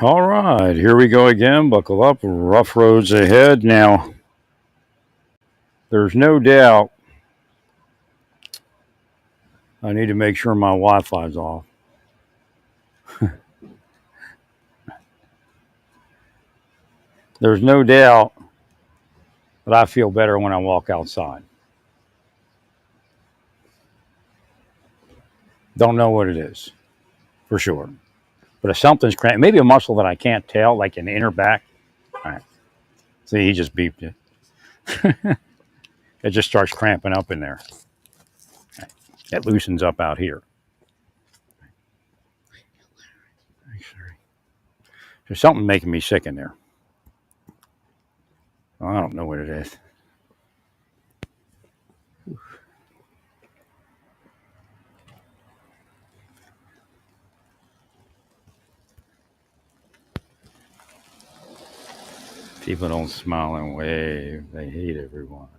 All right, here we go again. Buckle up. Rough roads ahead. Now, there's no doubt I need to make sure my Wi Fi's off. There's no doubt that I feel better when I walk outside. Don't know what it is for sure. But if something's cramped, maybe a muscle that I can't tell, like an inner back. All right. See, he just beeped it. It just starts cramping up in there. It loosens up out here. There's something making me sick in there. I don't know what it is. People don't smile and wave. They hate everyone.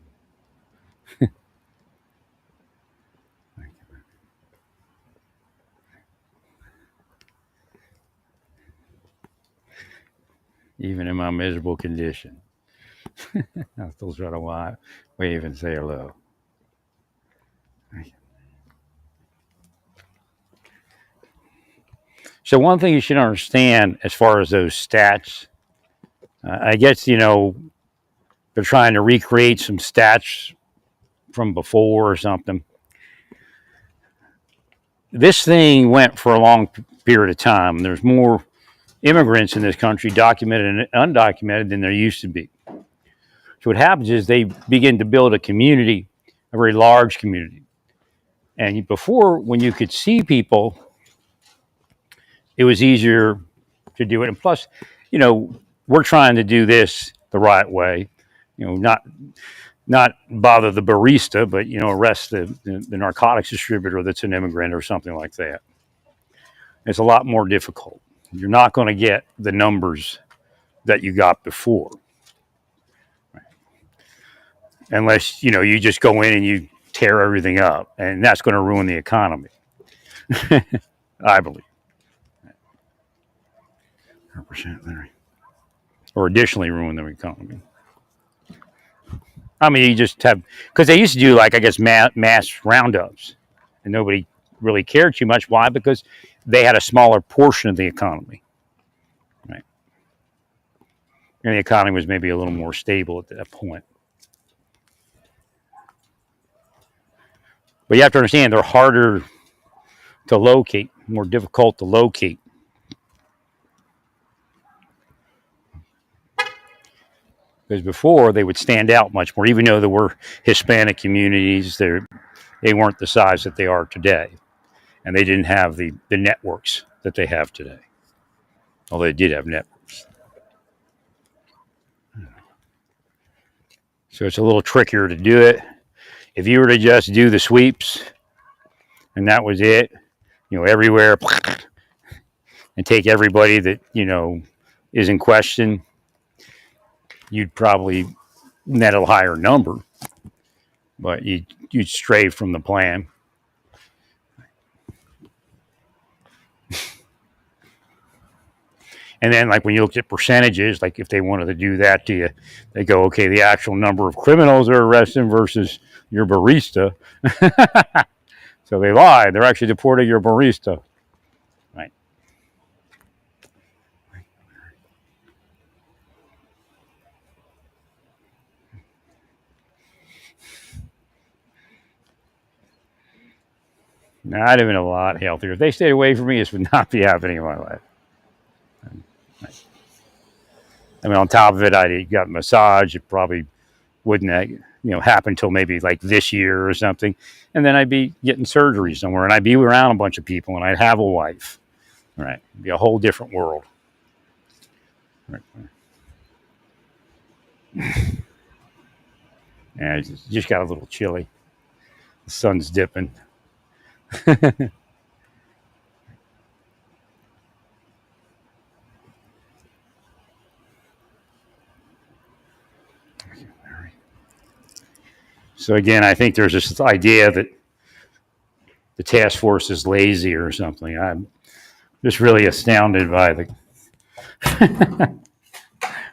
Even in my miserable condition. I still try to wave and say hello. So one thing you should understand as far as those stats, I guess, they're trying to recreate some stats from before or something. This thing went for a long period of time. There's more immigrants in this country, documented and undocumented, than there used to be. So what happens is they begin to build a community, a very large community. And before, when you could see people, it was easier to do it. And plus, we're trying to do this the right way. Not bother the barista, but arrest the narcotics distributor that's an immigrant or something like that. It's a lot more difficult. You're not going to get the numbers that you got before, unless you just go in and you tear everything up, and that's going to ruin the economy. I believe. 100%, Larry. Or additionally ruin the economy. I mean, you just have, because they used to do, like, I guess, mass roundups, and nobody really cared too much. Why? Because they had a smaller portion of the economy, right? And the economy was maybe a little more stable at that point. But you have to understand, they're harder to locate, more difficult to locate. Because before, they would stand out much more, even though there were Hispanic communities, they weren't the size that they are today. And they didn't have the networks that they have today. Although they did have networks. So it's a little trickier to do it. If you were to just do the sweeps, and that was it, everywhere, and take everybody that, is in question, you'd probably net a higher number, but you'd stray from the plan. And then, like, when you looked at percentages, like if they wanted to do that to you, they go, okay, the actual number of criminals they're arresting versus your barista. So they lied. They're actually deporting your barista. Right. Now, I'd have been a lot healthier. If they stayed away from me, this would not be happening in my life. I mean, on top of it, I got a massage. It probably wouldn't, happen until maybe like this year or something. And then I'd be getting surgery somewhere, and I'd be around a bunch of people, and I'd have a wife. Right? It'd be a whole different world. Right. Yeah, it just got a little chilly. The sun's dipping. So again, I think there's this idea that the task force is lazy or something. I'm just really astounded by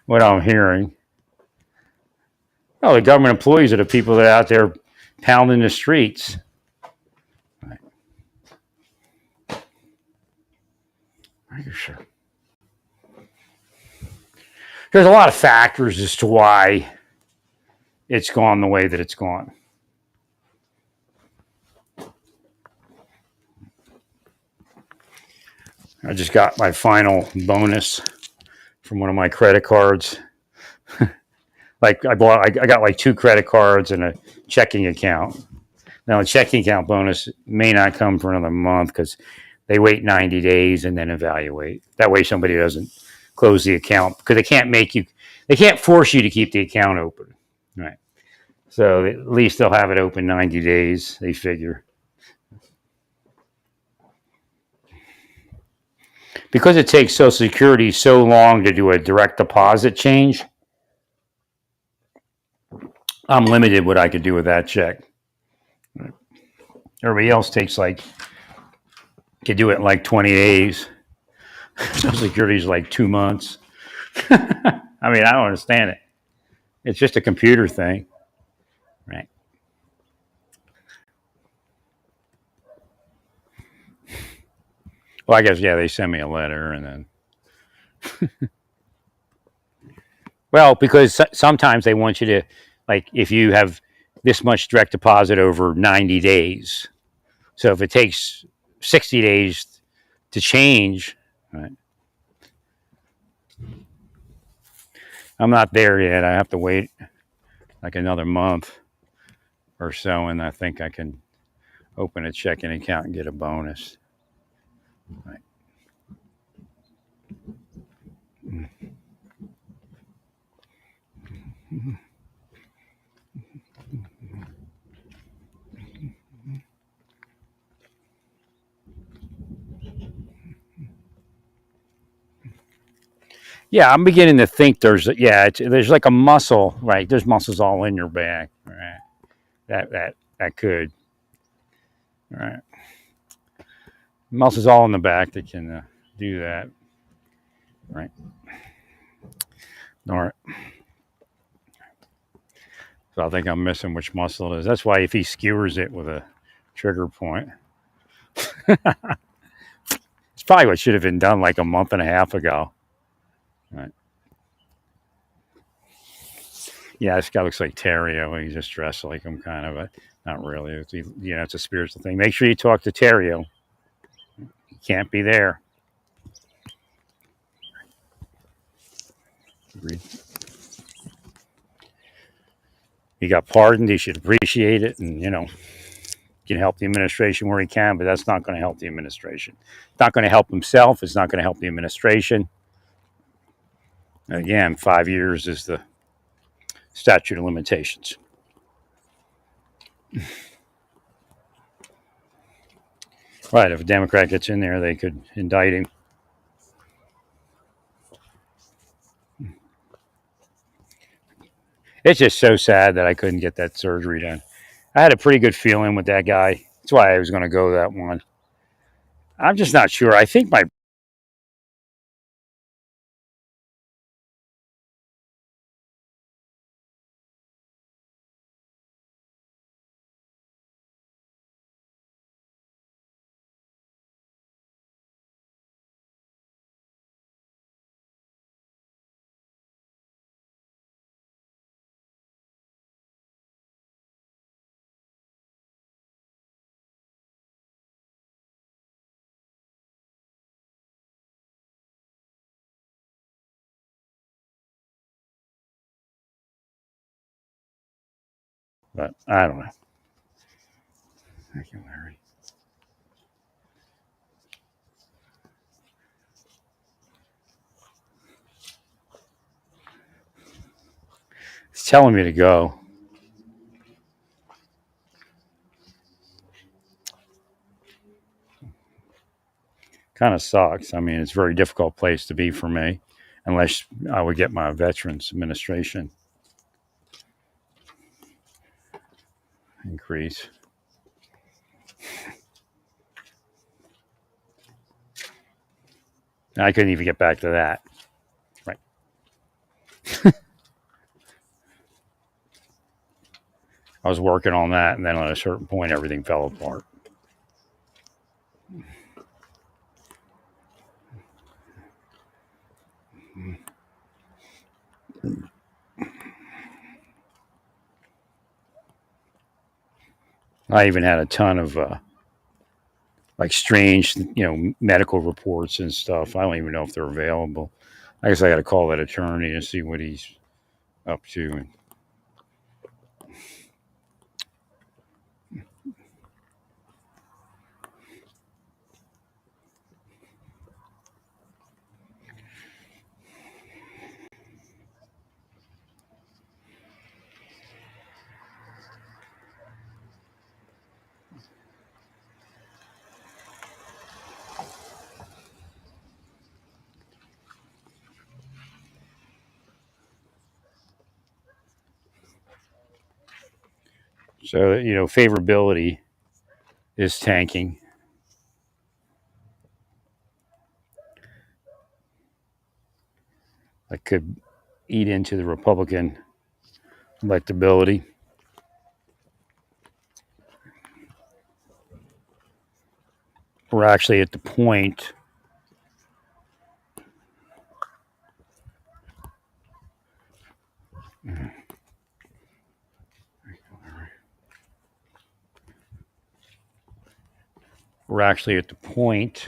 what I'm hearing. Oh, the government employees are the people that are out there pounding the streets. Are you sure? There's a lot of factors as to why it's gone the way that it's gone. I just got my final bonus from one of my credit cards. Like I got like 2 credit cards and a checking account. Now, a checking account bonus may not come for another month because they wait 90 days and then evaluate. That way, somebody doesn't close the account because they can't force you to keep the account open. Right. So at least they'll have it open 90 days, they figure. Because it takes Social Security so long to do a direct deposit change, I'm limited what I could do with that check. Everybody else could do it in like 20 days. Social Security is like 2 months. I mean, I don't understand it. It's just a computer thing, right? Well, I guess, yeah, they send me a letter and then, well, because sometimes they want you to, like, if you have this much direct deposit over 90 days. So if it takes 60 days to change, right? I'm not there yet. I have to wait like another month or so, and I think I can open a checking account and get a bonus. Right. Yeah, I'm beginning to think there's like a muscle, right? There's muscles all in your back, right? That could, right? Muscles all in the back that can do that, right? All right. So I think I'm missing which muscle it is. That's why if he skewers it with a trigger point, it's probably what should have been done like a month and a half ago. Right. Yeah, this guy looks like Terrio. He's just dressed like him, kind of, but not really. It's a spiritual thing. Make sure you talk to Terrio. He can't be there. He got pardoned. He should appreciate it, and can help the administration where he can. But that's not going to help the administration. It's not going to help himself. It's not going to help the administration. Again, 5 years is the statute of limitations. Right. If a Democrat gets in there, they could indict him. It's just so sad that I couldn't get that surgery done. I had a pretty good feeling with that guy. That's why I was going to go that one. I'm just not sure. I think my but I don't know. Thank you, Larry. It's telling me to go. Kind of sucks. I mean, it's a very difficult place to be for me, unless I would get my Veterans Administration increase. I couldn't even get back to that. was working on that, and then at a certain point, everything fell apart. I even had a ton of like strange, medical reports and stuff. I don't even know if they're available. I guess I got to call that attorney and see what he's up to. So, favorability is tanking. That could eat into the Republican electability. We're actually at the point we're actually at the point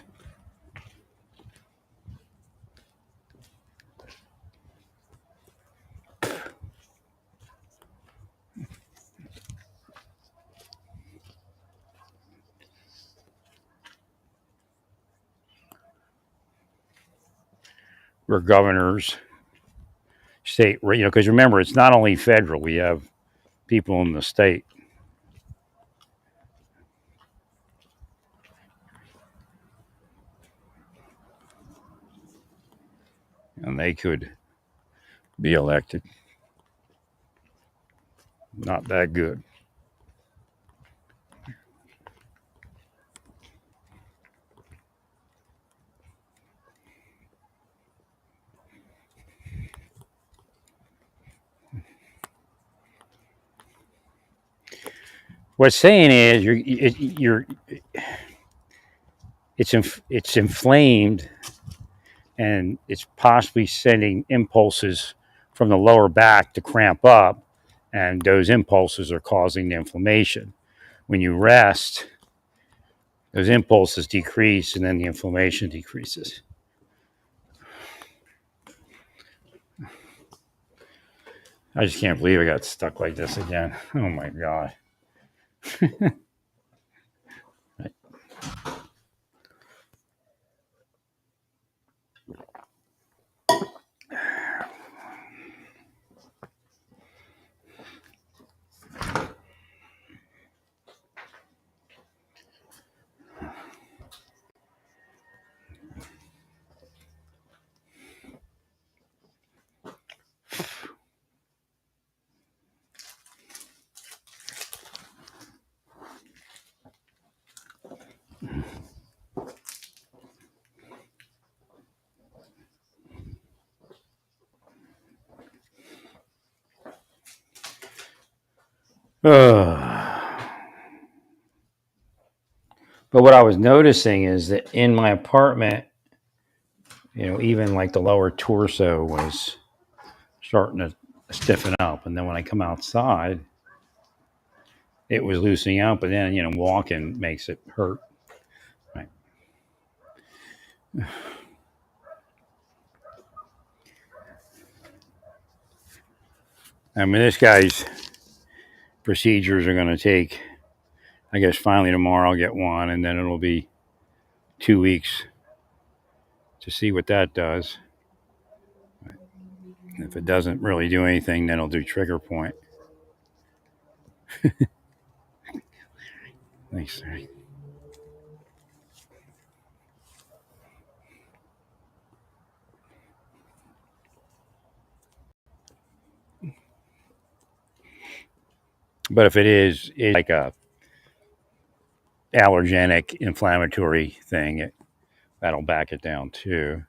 where governors, state, because remember, it's not only federal. We have people in the state, and they could be elected. Not that good. What's saying is it's inflamed, and it's possibly sending impulses from the lower back to cramp up, and those impulses are causing the inflammation. When you rest, those impulses decrease, and then the inflammation decreases. I just can't believe I got stuck like this again. Oh my God. But what I was noticing is that in my apartment, even like the lower torso was starting to stiffen up. And then when I come outside, it was loosening up. But then, walking makes it hurt. Right. I mean, this guy's procedures are going to take, I guess, finally tomorrow I'll get one, and then it'll be 2 weeks to see what that does. If it doesn't really do anything, then I'll do trigger point. Thanks. But if it's like a allergenic inflammatory thing, that'll back it down too.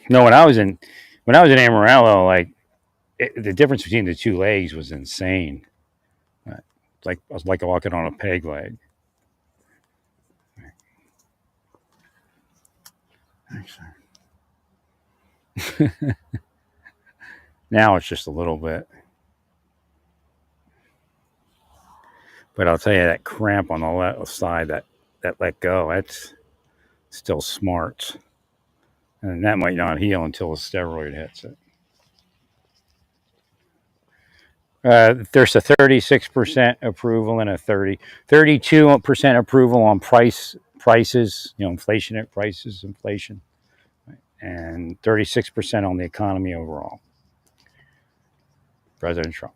No, when I was in Amarillo, like the difference between the two legs was insane. Like I was like walking on a peg leg. Now it's just a little bit, but I'll tell you that cramp on the left side that let go. That's still smart, and that might not heal until a steroid hits it. There's a 36% approval and a 32% approval on prices, inflation at prices, inflation, and 36% on the economy overall. President Trump.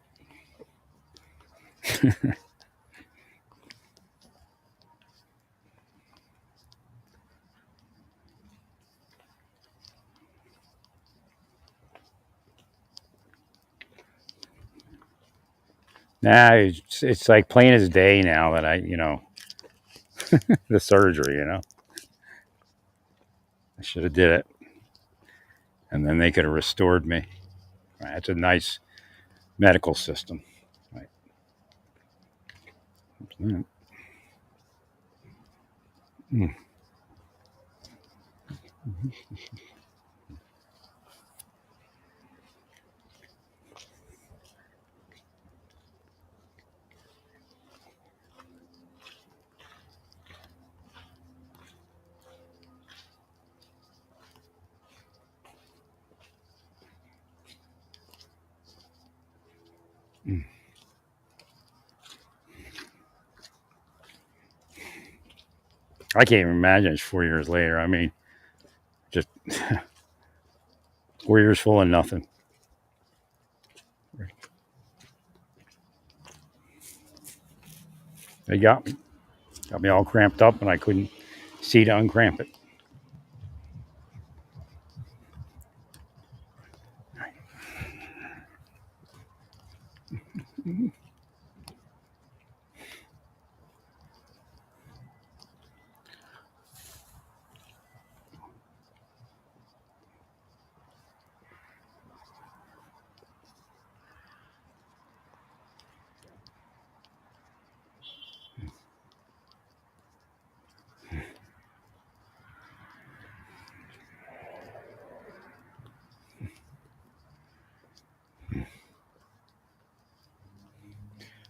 Nah, it's like plain as day now that the surgery, I should have did it, and then they could have restored me. Right, that's a nice medical system. Right. Mm. Mm. I can't even imagine it's 4 years later. I mean, just 4 years full of nothing. They got me all cramped up, and I couldn't see to uncramp it.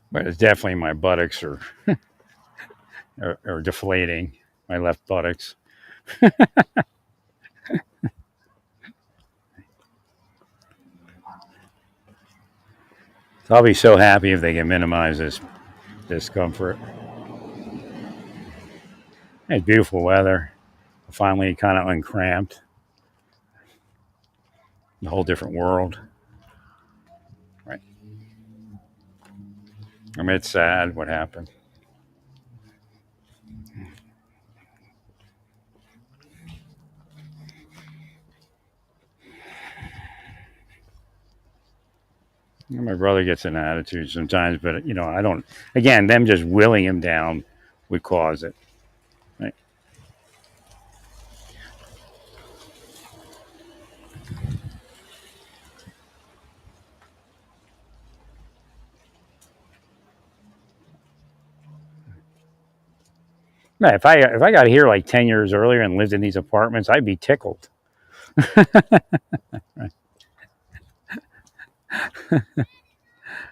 But it's definitely my buttocks are deflating. My left buttocks. So I'll be so happy if they can minimize this discomfort. It's beautiful weather. Finally, kind of uncramped. A whole different world. Right. I mean, it's sad what happened. My brother gets an attitude sometimes, but I don't. Again, them just willing him down would cause it. Right? Man, if I got here like 10 years earlier and lived in these apartments, I'd be tickled.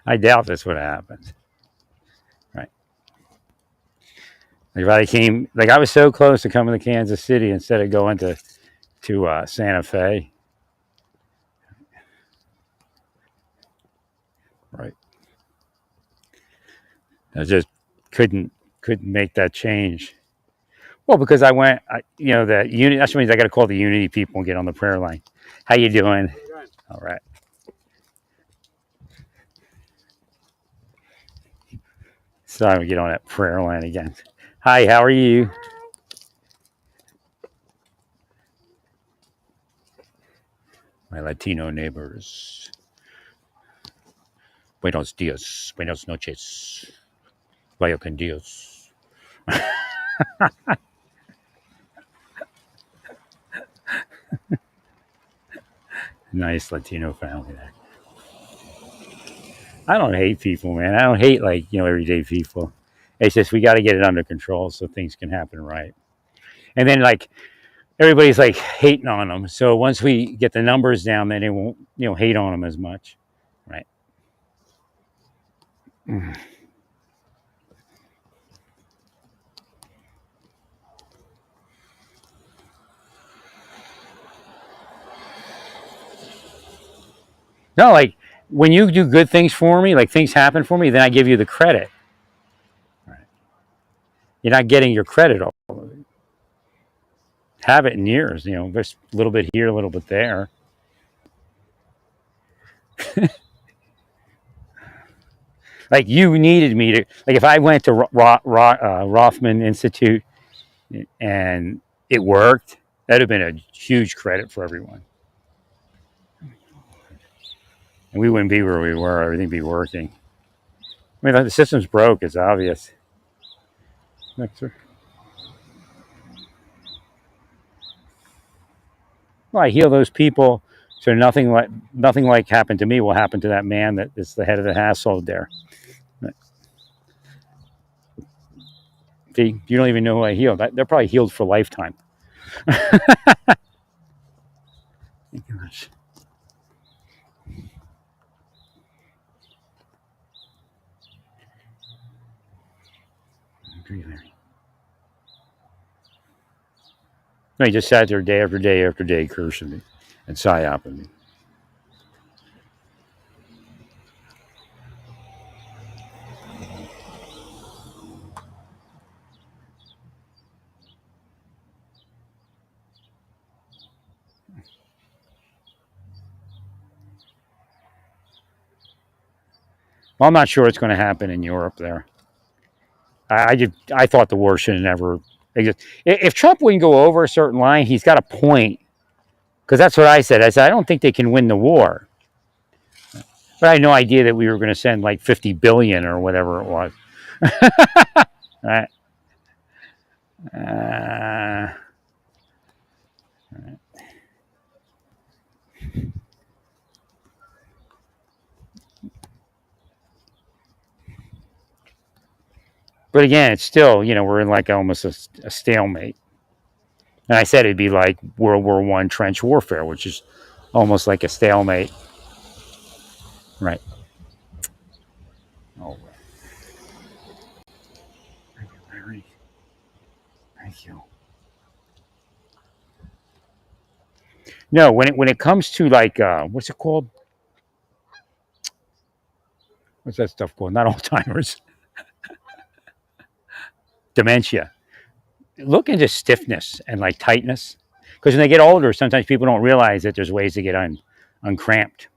I doubt this would have happened. Right? Like if I came, like I was so close to coming to Kansas City instead of going to Santa Fe. Right? I just couldn't make that change. Well, because I went, that unity. That means I got to call the unity people and get on the prayer line. How you doing? All right. So I'm gonna get on that prayer line again. Hi, how are you? My Latino neighbors. Buenos dias. Buenos noches. Vaya con Dios. Nice Latino family there. I don't hate people, man. I don't hate like everyday people. It's just we got to get it under control so things can happen right. And then like everybody's like hating on them. So once we get the numbers down, then they won't hate on them as much, right? No, like when you do good things for me, like things happen for me, then I give you the credit. Right? You're not getting your credit all of it. Have it in years, just a little bit here, a little bit there. Like you needed me to, like if I went to Rothman Institute and it worked, that'd have been a huge credit for everyone. And we wouldn't be where we were. Everything be working. I mean, the system's broke. It's obvious. Next, sir. Well, I heal those people, so nothing like happened to me will happen to that man that is the head of the household there. See, you don't even know who I healed. They're probably healed for a lifetime. Thank you much. No, he just sat there day after day after day cursing me and psyoping me. Well, I'm not sure what's going to happen in Europe there. I thought the war should never exist. If Trump wouldn't go over a certain line, he's got a point. Because that's what I said. I said, I don't think they can win the war. But I had no idea that we were going to send like 50 billion or whatever it was. Right. Uh, but again, it's still, we're in like almost a stalemate. And I said it'd be like World War One trench warfare, which is almost like a stalemate. Right. Oh, thank you, Larry. Thank you. No, when it comes to like what's it called? What's that stuff called? Not Alzheimer's, dementia. Look into stiffness and like tightness, because when they get older, sometimes people don't realize that there's ways to get uncramped.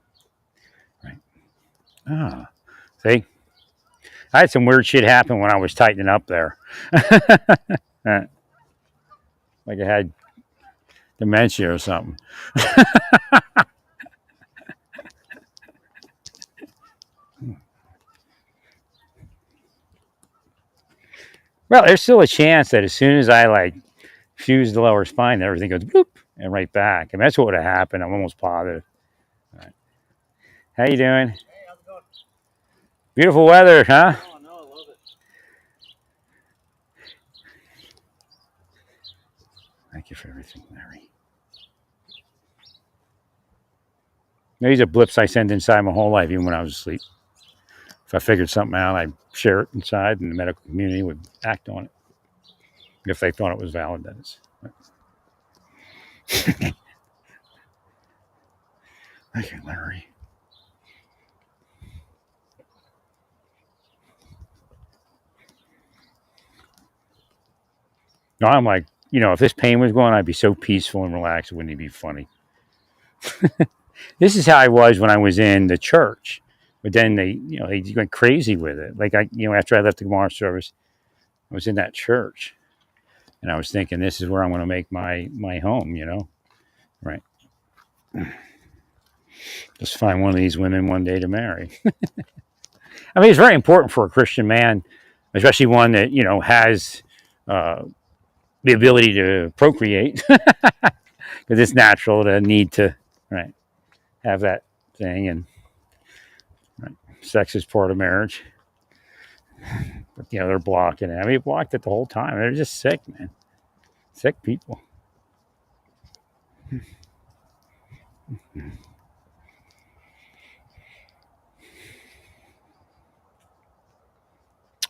Right. Ah, see, I had some weird shit happen when I was tightening up there. Like I had dementia or something. Well, there's still a chance that as soon as I like fuse the lower spine, everything goes bloop and right back. I mean, that's what would have happened. I'm almost positive. All right. How you doing? Hey, how's it going? Beautiful weather, huh? Oh, no, I love it. Thank you for everything, Larry. These are blips I send inside my whole life, even when I was asleep. If I figured something out, I'd share it inside, and the medical community would act on it if they thought it was valid. That is. Thank you, Larry. No, I'm like, if this pain was going, I'd be so peaceful and relaxed. Wouldn't it be funny? This is how I was when I was in the church. But then they went crazy with it. Like after I left the Gemara service, I was in that church, and I was thinking, this is where I'm going to make my home. Right? Just find one of these women one day to marry. I mean, it's very important for a Christian man, especially one that has the ability to procreate, because it's natural to need to. Right? have that thing, and right, sex is part of marriage. But, they're blocking it. I mean, they blocked it the whole time. They're just sick, man. Sick people.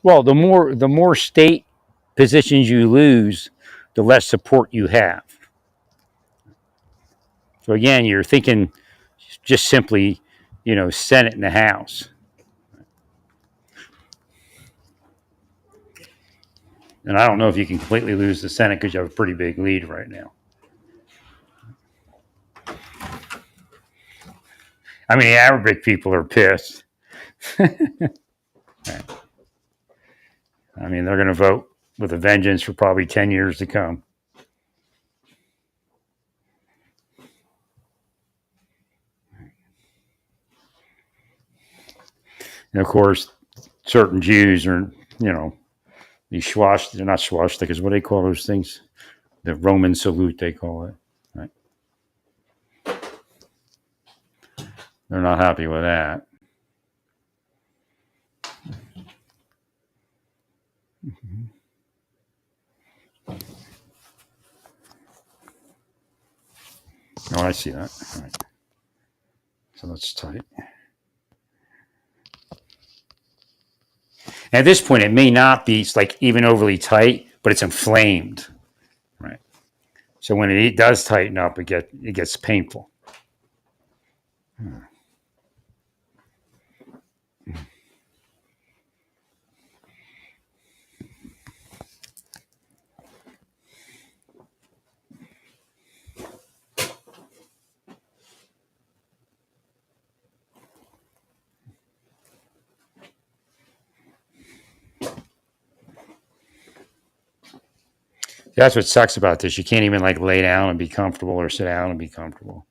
Well, the more state positions you lose, the less support you have. So again, you're thinking just simply, Senate and the House. And I don't know if you can completely lose the Senate because you have a pretty big lead right now. I mean, the Arabic people are pissed. I mean, they're going to vote with a vengeance for probably 10 years to come. And of course, certain Jews are, these they're not swastikas, what do they call those things? The Roman salute, they call it. Right? They're not happy with that. Oh, I see that. All right. So that's tight. And at this point, it may not be like even overly tight, but it's inflamed. Right. So when it does tighten up, it gets painful. That's what sucks about this. You can't even like lay down and be comfortable or sit down and be comfortable.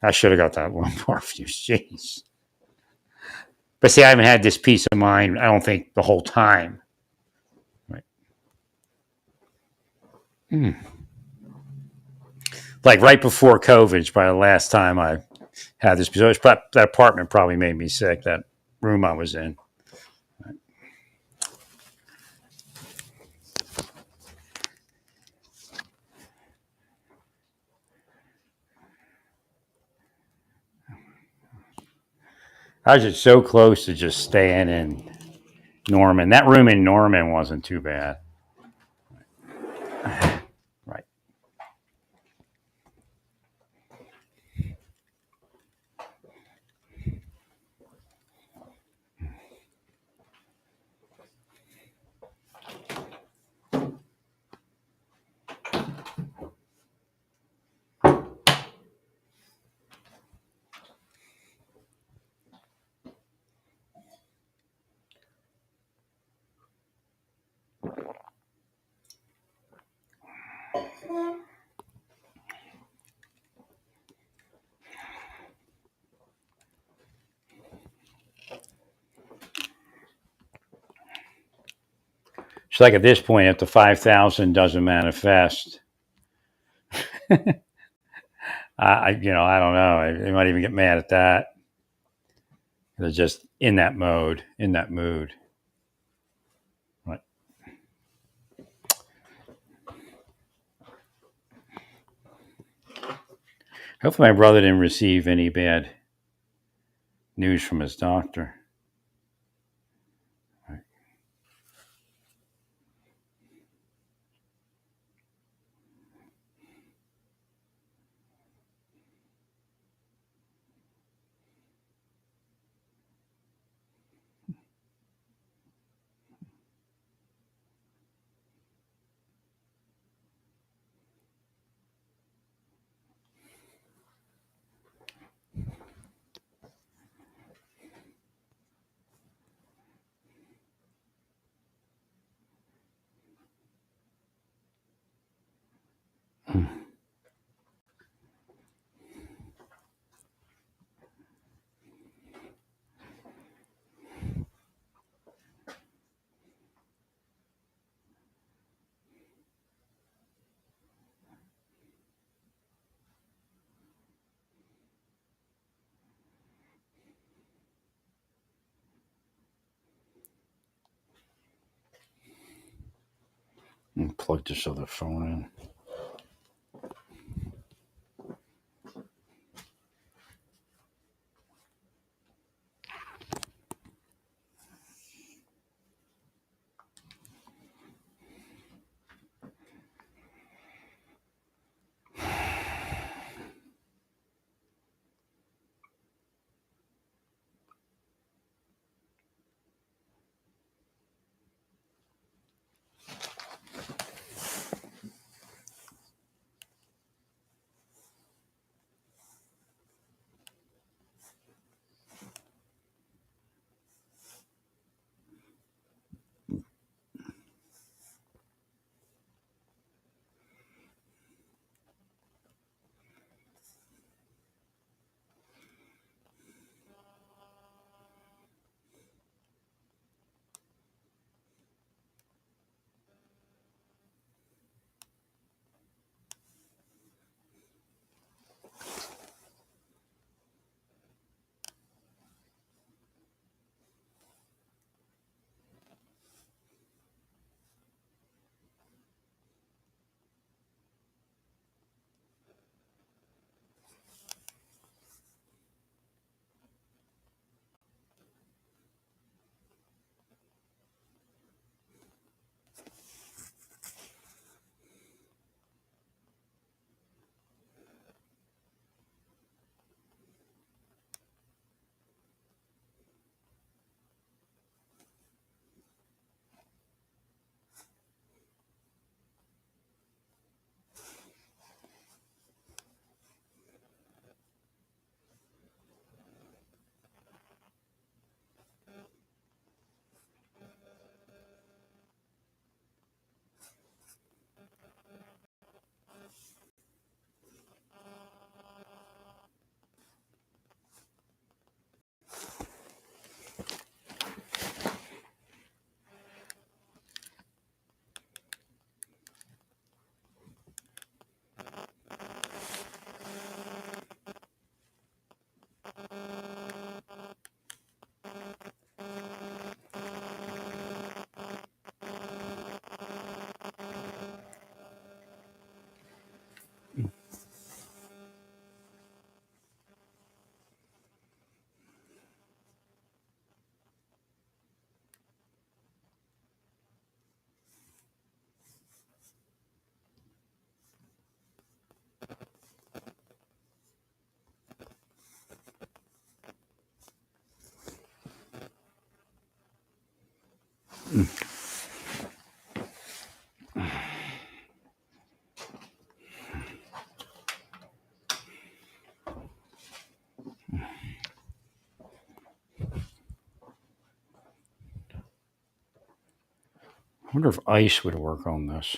I should have got that lumbar fuse. Jeez. But see, I haven't had this peace of mind, I don't think, the whole time. Right. Like right before COVID is probably the last time I had this. Because that apartment probably made me sick, that room I was in. I was just so close to just staying in Norman. That room in Norman wasn't too bad. Right. It's like at this point, if the 5,000 doesn't manifest, I don't know. They might even get mad at that. They're just in that mode, in that mood. Right. Hopefully, my brother didn't receive any bad news from his doctor. Right. And plug this other phone in. I wonder if ice would work on this.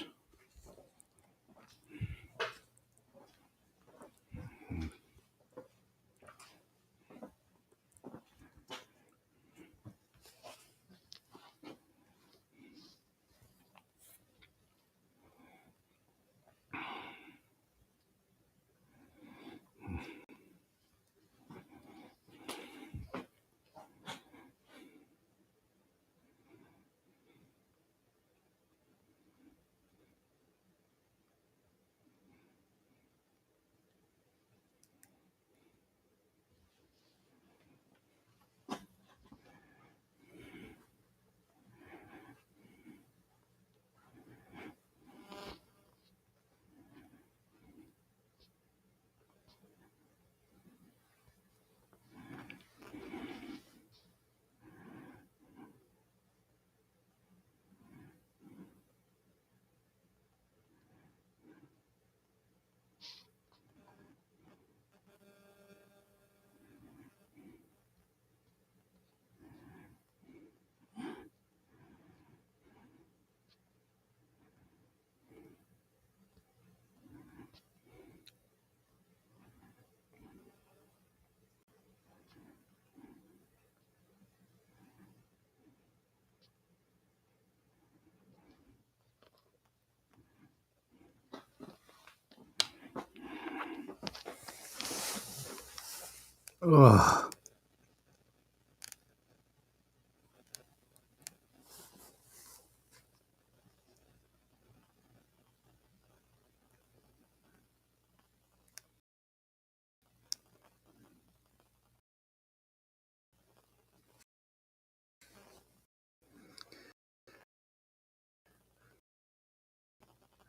Ugh.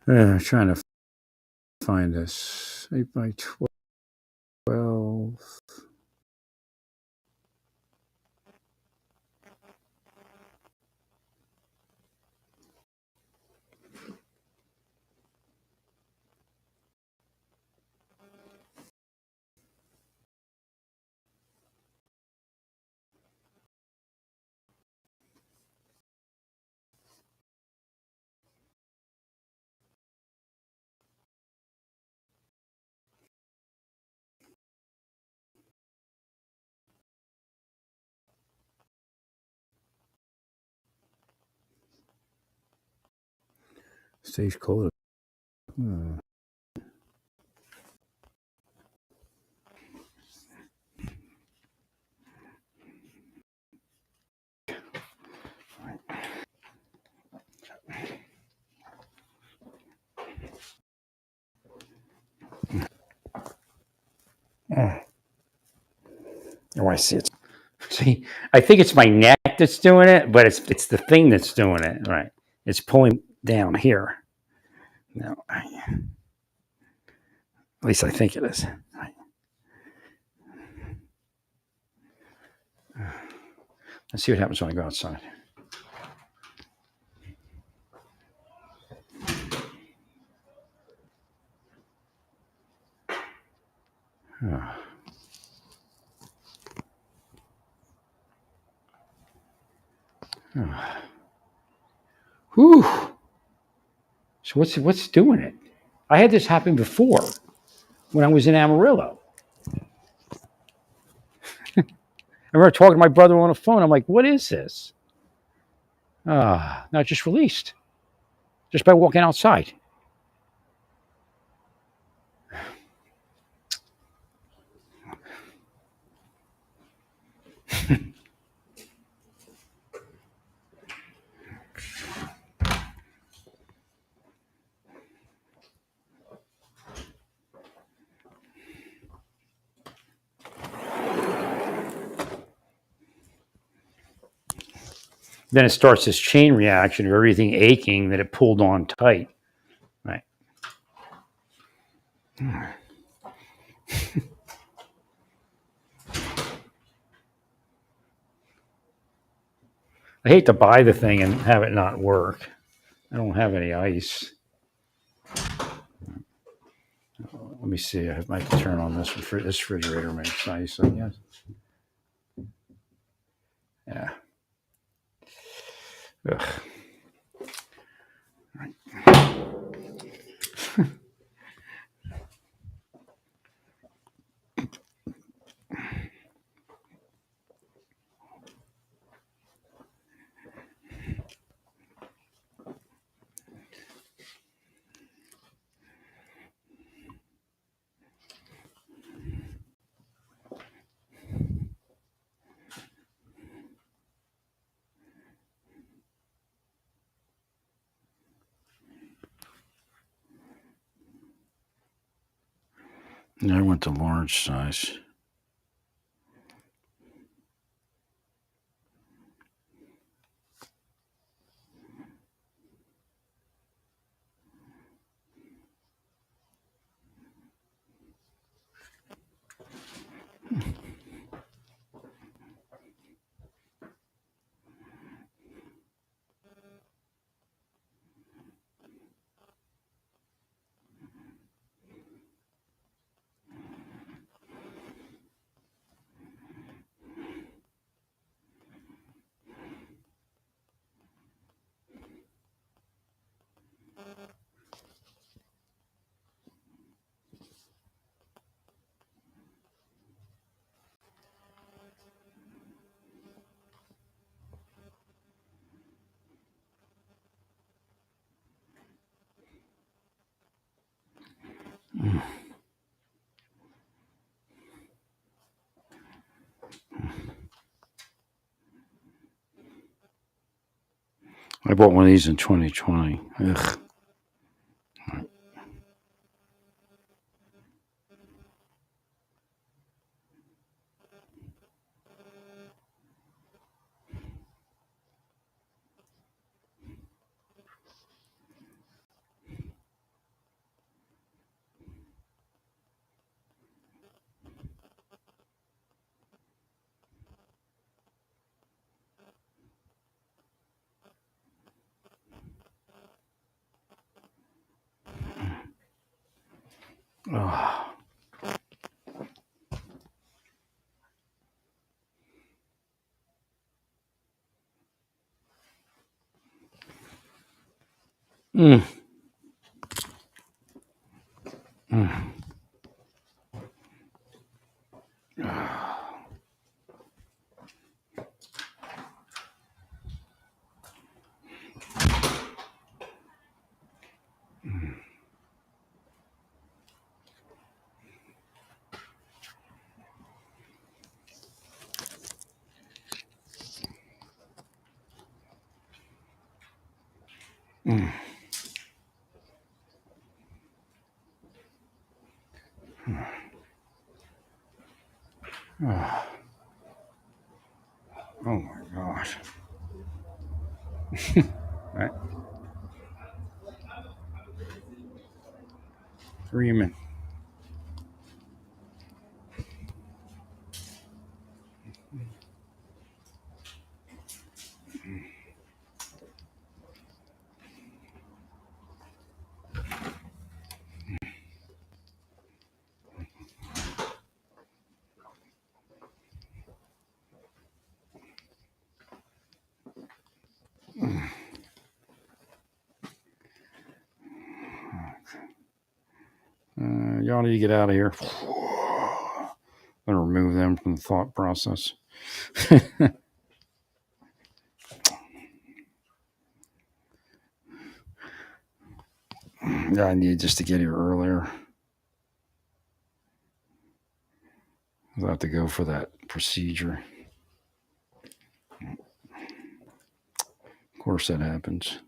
Trying to find this 8 by 12. Stays cold. Hmm. Oh, I see it. See, I think it's my neck that's doing it, but it's the thing that's doing it. Right. It's pulling down here. No, at least I think it is. Right. Let's see what happens when I go outside. Oh. Oh. Whew. So what's doing it? I had this happen before when I was in Amarillo. I remember talking to my brother on the phone. I'm like, "What is this?" No, it just released just by walking outside. Then it starts this chain reaction of everything aching that it pulled on tight. Right. I hate to buy the thing and have it not work. I don't have any ice. Let me see. I might have to turn on this. This refrigerator makes ice, I guess. Yeah. Ugh. I went to large size. I bought one of these in 2020. Ugh. Oh. Mm. Mm. Mm. Oh. Oh my gosh. Right. Freeman. Y'all need to get out of here. I'm gonna remove them from the thought process. I need just to get here earlier. I'll have to go for that procedure. Of course, that happens.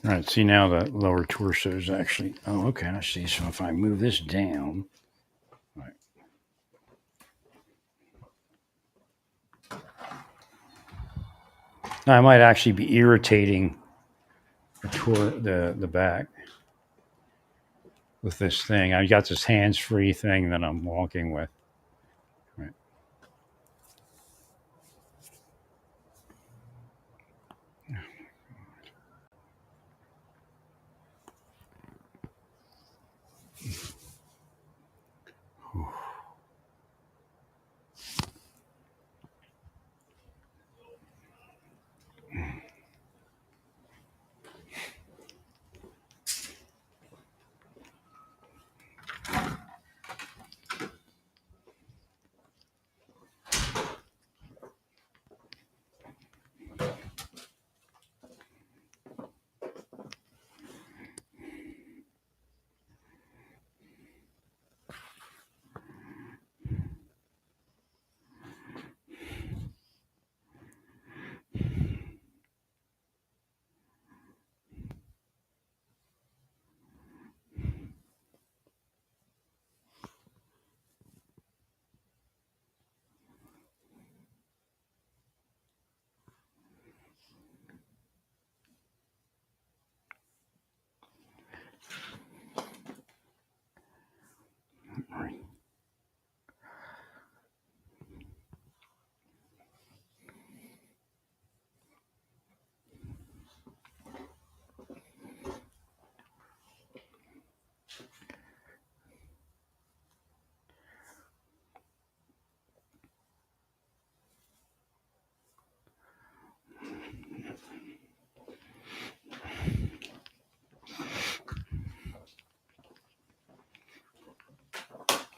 All right, see now the lower torso is actually. Oh, okay, I see. So if I move this down, right. I might actually be irritating the back with this thing. I got this hands free thing that I'm walking with. Right.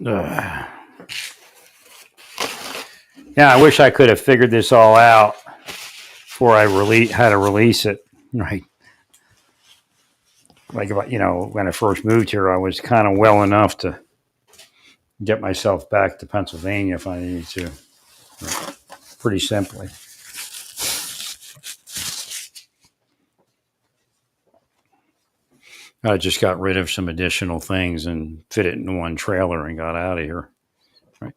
Yeah, I wish I could have figured this all out before I had to release it. Right. Like, when I first moved here, I was kind of well enough to get myself back to Pennsylvania if I needed to. Pretty simply. I just got rid of some additional things and fit it into one trailer and got out of here. Right.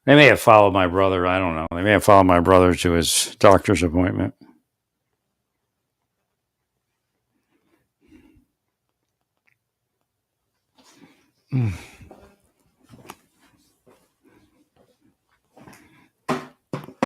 They may have followed my brother. I don't know. They may have followed my brother to his doctor's appointment.